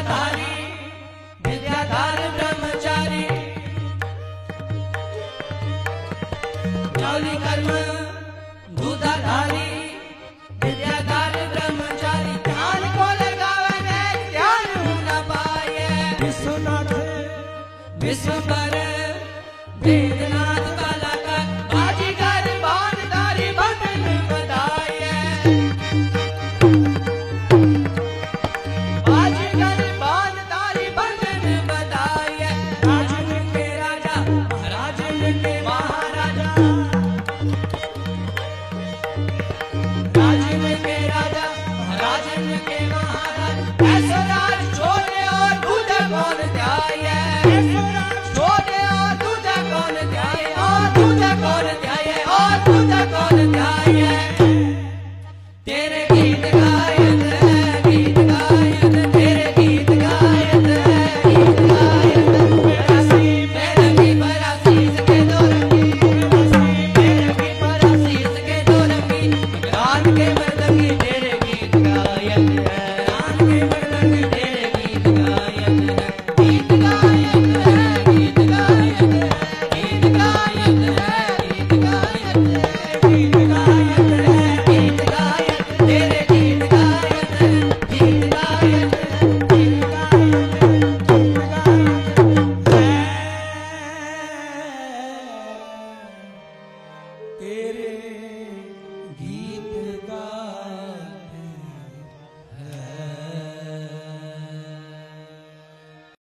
धारी विद्याधार ब्रह्मचारी जौली कर्म दूधाधारी विद्याधार ब्रह्मचारी ध्यान को लगावे ध्यान न पाए विश्वनाथ विश्व पर वेदनाथ कलाकार बाजीगर बानधारी बदन बधाए बाजीगर बानधारी बदन बधाए राजन के राजा महाराजन के महाराजा राजन के राजा महाराजन के महाराज ऐसा राज छोड़े और दूध कौन ध्याए छोड़े और दूध कौन ध्याए और दूध कौन ध्याए और दूध कौन ध्याए तेरे गीत गायन तेरे गीत गायन गीत गायन मेरंगी बरासीस के दो रंगी मेरंगी बरासीस के दो रंगी रात के मर्दंगी तेरे गीत गायन रात के मर्दंगी तेरे गीत गायन गीत गायन गीत गायन गीत गायन गीत गायन गीत गायन गीत गायन तेरे गीत गायन गीत गायन गीत गायन तेरे